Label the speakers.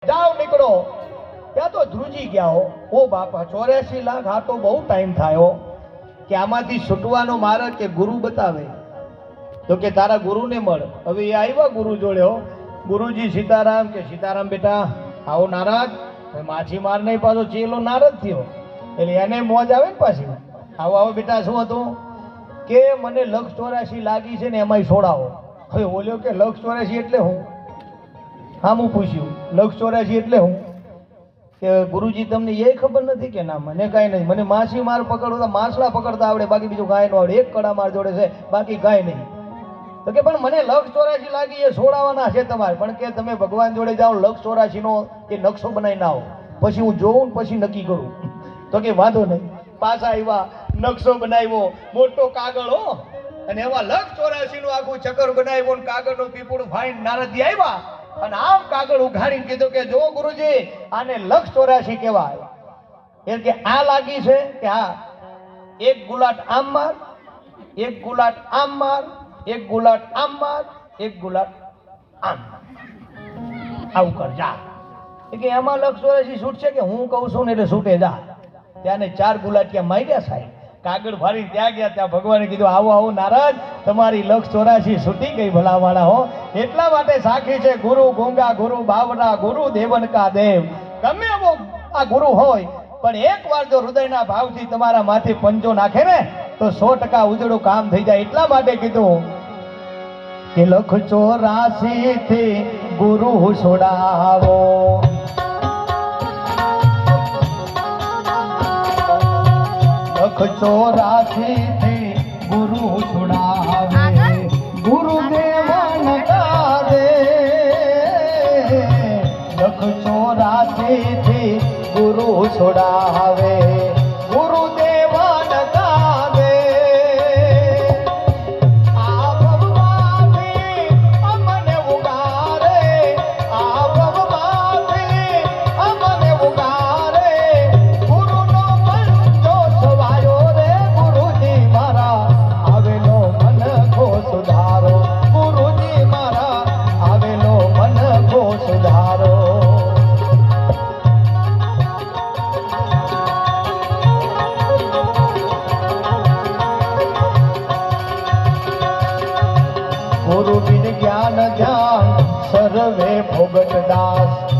Speaker 1: જાઓ નીકળો ત્યાં તો ધ્રુજી ગયા હો બાપા 84 લાખ આ તો બહુ ટાઈમ થયો કે આમાંથી છૂટવાનો માર્ગ કે ગુરુ બતાવે તો કે તારા ગુરુને મળ હવે એ આવ્યા ગુરુ જોડે ગુરુજી સીતારામ કે સીતારામ બેટા આવો નારાજ માછીમાર નહીં પાછો ચેલો નારાજ થયો એટલે એને મોજ આવે ને પાછી આવો આવો બેટા શું હતું કે મને 184 લાગી છે ને એમાંય છોડાવો હવે બોલ્યો કે 184 એટલે હું હા હું પૂછ્યું 184 એટલે હું કે ગુરુજી તમને એ ખબર નથી કે ના મને કાંઈ નહીં મને માછીમાર પકડતા માછલા પકડતા આવડે બાકી બીજું કાંઈ ન આવડે એક કડા માર જોડે છે બાકી કાંઈ નહીં તો કે પણ મને 184 લાગી એ છોડાવવાના છે તમારે પણ કે તમે ભગવાન જોડે જાઓ 184 નો એ નકશો બનાવી ના આવો પછી હું જોઉં પછી નક્કી કરું તો કે વાંધો નહીં પાછા આવ્યા નકશો બનાવ્યો મોટો કાગળ હો અને એવા 184 નું આખું ચક્કર બનાવ્યો ને કાગળનું પીપળું ફાઈન નારદજી આવ્યા અને આમ કાગળ ઉઘાડીને કીધું કે જો ગુરુજી આને 184 કહેવાય એટલે કે આ લાગી છે કે હા એક ગુલાટ આમ માર એક ગુલાટ આમ માર એક ગુલાટ આમ માર એક ગુલાટ આમ આવું કર જા કે એમાં 184 છૂટશે કે હું કહું છું ને એટલે છૂટે જા ત્યાં 4 ગુલાટિયા માર્યા સાહેબ કાગળ ભારી ત્યાં ગયા ત્યાં ભગવાને કીધું આવો આવો નારાજ તમારી 184 છૂટી ગઈ ભલાવાળા હો એટલા માટે સાખી છે ગુરુ ગોંગા ગુરુ બાવરા ગુરુ દેવન કા દેવ ગમે એવો આ ગુરુ હોય પણ એકવાર જો હૃદયના ભાવથી તમારા માથે પંજો નાખે ને તો 100% ઉજળું કામ થઈ જાય એટલા માટે કીધું કે 184 થી ગુરુ છોડાવો 184 થી ગુરુ છોડાવે ગુરુ દેવન કા દે 184 થી ગુરુ છોડાવે ગુરુ દેવન કા દે આ ભવમાંથી અમને ઉગારે આ ભવમાંથી અમને ઉગારે ગુરુનો પંજો છવાયો રે ગુરુજી મારા આવેલો મન કો સુધારો ગુરુજી મારા આવેલો મન કો સુધારો ગુરુ બિન જ્ઞાન ધ્યાન સર્વે ભોગત દાસ